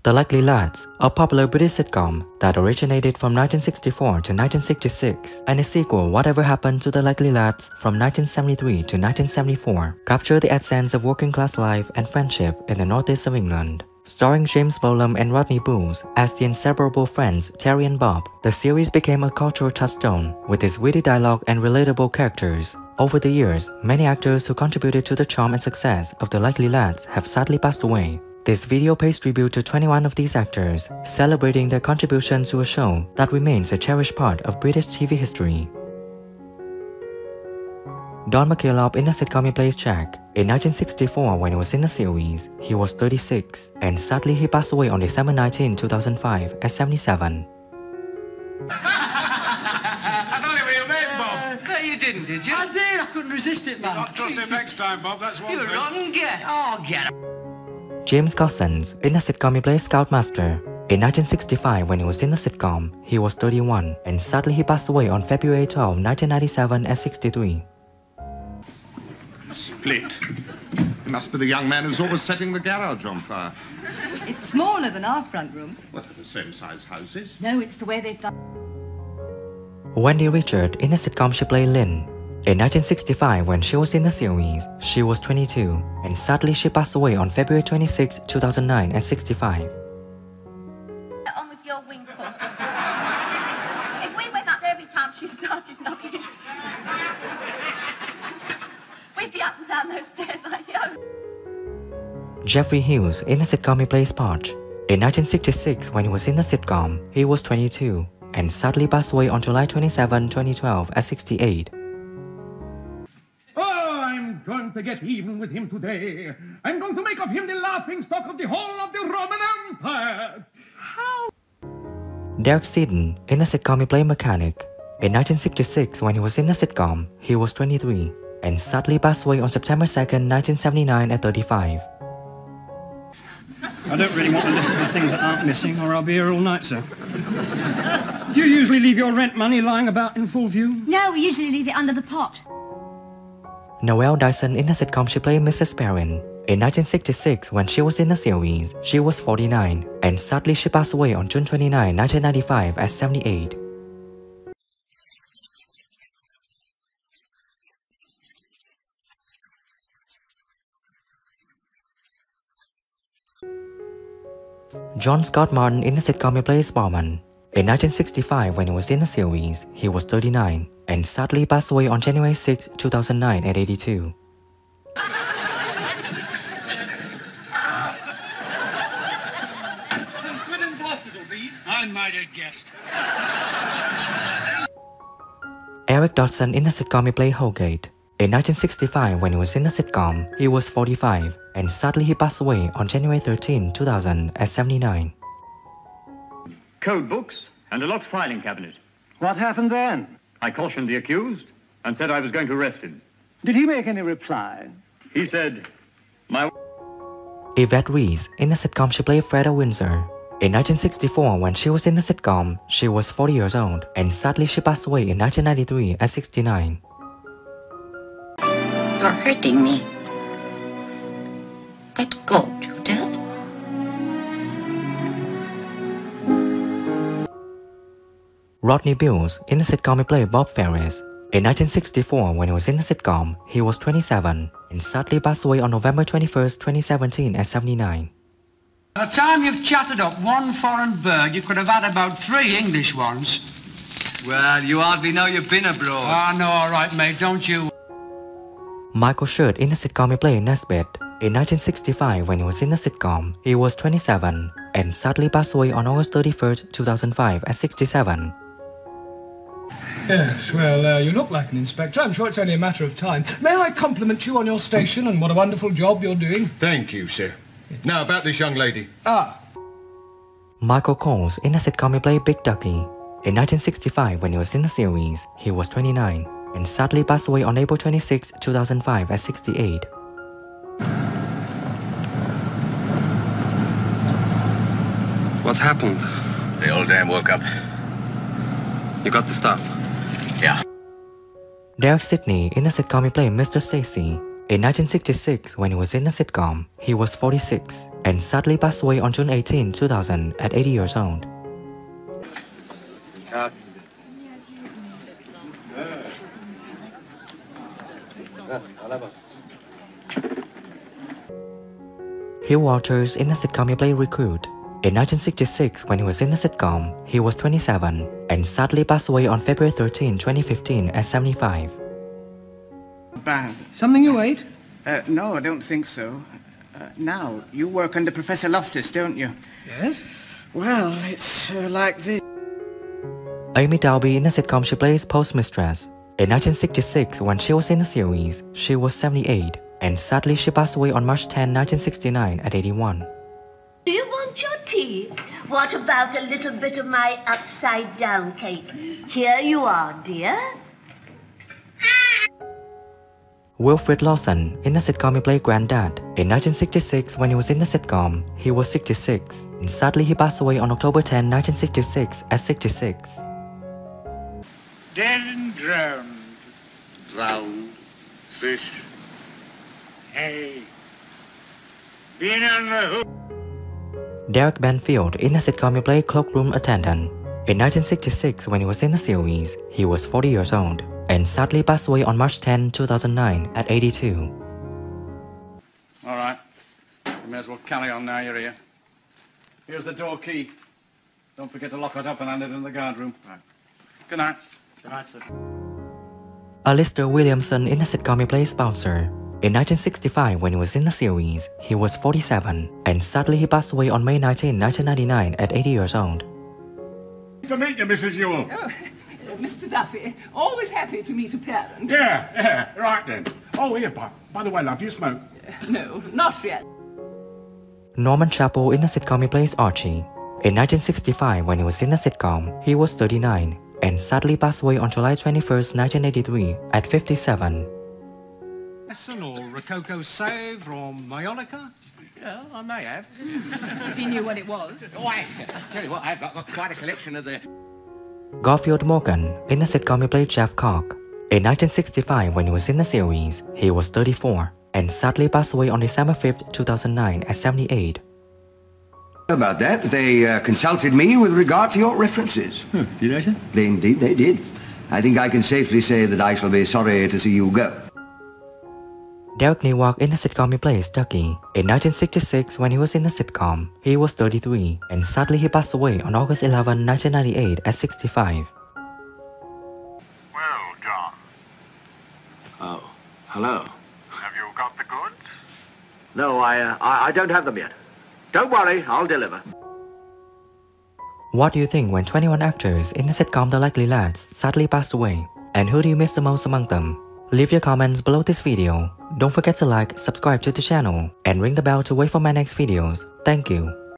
The Likely Lads, a popular British sitcom that originated from 1964 to 1966, and its sequel Whatever Happened to the Likely Lads from 1973 to 1974, captured the essence of working-class life and friendship in the northeast of England. Starring James Bolam and Rodney Booles as the inseparable friends Terry and Bob, the series became a cultural touchstone with its witty dialogue and relatable characters. Over the years, many actors who contributed to the charm and success of the Likely Lads have sadly passed away. This video pays tribute to 21 of these actors, celebrating their contributions to a show that remains a cherished part of British TV history. Don McKillop in the sitcom he plays Jack. In 1964, when he was in the series, he was 36, and sadly he passed away on December 19, 2005 at 77. I thought it was your mate, Bob. No, you didn't, did you? I did. I couldn't resist it, man. Not trust him next time, Bob. That's one You thing. rotten get. Oh, get it. James Cousins in the sitcom he plays Scoutmaster. In 1965, when he was in the sitcom, he was 31, and sadly he passed away on February 12, 1997 at 63. Split. He must be the young man who's always setting the garage on fire. It's smaller than our front room. What are the same size houses? No, it's the way they've done. Wendy Richard in the sitcom she played Lynn. In 1965, when she was in the series, she was 22, and sadly she passed away on February 26, 2009 at 65. On with your winkle. If we went up every time she started knocking, we'd be up and down those stairs like you. Jeffrey Hughes in the sitcom he plays Podge. In 1966, when he was in the sitcom, he was 22, and sadly passed away on July 27, 2012 at 68. I'm going to get even with him today. I'm going to make of him the laughingstock of the whole of the Roman Empire. How? Derek Seaton in the sitcom he played Mechanic. In 1966, when he was in the sitcom, he was 23, and sadly passed away on September 2, 1979 at 35. I don't really want a list of the things that aren't missing, or I'll be here all night, sir. Do you usually leave your rent money lying about in full view? No, we usually leave it under the pot. Noelle Dyson in the sitcom she played Mrs. Perrin. In 1966, when she was in the series, she was 49, and sadly she passed away on June 29, 1995 at 78. John Scott Martin in the sitcom he plays Barman. In 1965, when he was in the series, he was 39, and sadly passed away on January 6, 2009 at 82. I might have guessed. Eric Dodson in the sitcom he played Holgate. In 1965, when he was in the sitcom, he was 45, and sadly he passed away on January 13, 2000 at 79. Code books and a locked filing cabinet. What happened then? I cautioned the accused and said I was going to arrest him. Did he make any reply? He said, my... Yvette Reese in the sitcom she played Freda Windsor. In 1964, when she was in the sitcom, she was 40 years old, and sadly she passed away in 1993 at 69. You're hurting me. Let go, Judith. Rodney Bills in the sitcom he played Bob Ferris. In 1964, when he was in the sitcom, he was 27, and sadly passed away on November 21, 2017 at 79. By the time you've chatted up one foreign bird, you could have had about 3 English ones. Well, you hardly know you've been abroad. Ah, no, all right, mate, don't you? Michael Shirt in the sitcom he played Nesbitt. In 1965, when he was in the sitcom, he was 27, and sadly passed away on August 31, 2005 at 67. Yes, well, you look like an inspector. I'm sure it's only a matter of time. May I compliment you on your station and what a wonderful job you're doing? Thank you, sir. Now, about this young lady. Michael Coles in the sitcom he played Big Ducky. In 1965, when he was in the series, he was 29, and sadly passed away on April 26, 2005 at 68. What's happened? The old dame woke up. You got the stuff? Yeah. Derek Sidney in the sitcom he played Mr. Stacy. In 1966, when he was in the sitcom, he was 46, and sadly passed away on June 18, 2000 at 80 years old. Hugh Walters in the sitcom he played Recruit. In 1966, when he was in the sitcom, he was 27 and sadly passed away on February 13, 2015 at 75. Bad. Something you ate? No, I don't think so. Now, you work under Professor Loftus, don't you? Yes. Well, it's like this. Amy Dalby in the sitcom she plays Postmistress. In 1966, when she was in the series, she was 78 and sadly she passed away on March 10, 1969 at 81. Do you want your tea? What about a little bit of my upside-down cake? Here you are, dear. Wilfrid Lawson in the sitcom he played Granddad. In 1966, when he was in the sitcom, he was 66 and sadly he passed away on October 10, 1966 at 66. Dead and drowned. Drowned. Fish. Hay. Been on the hook. Derek Banfield in the sitcom he played Cloakroom Attendant. In 1966, when he was in the series, he was 40 years old and sadly passed away on March 10, 2009 at 82. All right. You may as well carry on now you're here. Here's the door key. Don't forget to lock it up and hand it in the guard room. Right. Good night. Good night, sir. Alistair Williamson in the sitcom he plays Bouncer. In 1965, when he was in the series, he was 47 and sadly he passed away on May 19, 1999 at 80 years old. To meet you, Mrs. Ewell. Oh, Mr. Duffy, always happy to meet a parent. Yeah, right then. Oh, here, by the way, love, do you smoke? No, not yet. Norman Chappell in the sitcom he plays Archie. In 1965, when he was in the sitcom, he was 39 and sadly passed away on July 21, 1983 at 57. Or Rococo Save from Mallorca? Yeah, I may have. If he knew what it was. Oh, I tell you what, I've got quite a collection of the... Garfield Morgan in the sitcom he played Jeff Cock. In 1965, when he was in the series, he was 34 and sadly passed away on December 5, 2009 at 78. About that, they consulted me with regard to your references. Did they, sir? Indeed, they did. I think I can safely say that I shall be sorry to see you go. Derek Newalk in the sitcom he plays Ducky. In 1966, when he was in the sitcom, he was 33 and sadly he passed away on August 11, 1998 at 65. Well, John. Oh, hello. Have you got the goods? No, I don't have them yet. Don't worry, I'll deliver. What do you think when 21 actors in the sitcom The Likely Lads sadly passed away? And who do you miss the most among them? Leave your comments below this video. Don't forget to like, subscribe to the channel, and ring the bell to wait for my next videos. Thank you.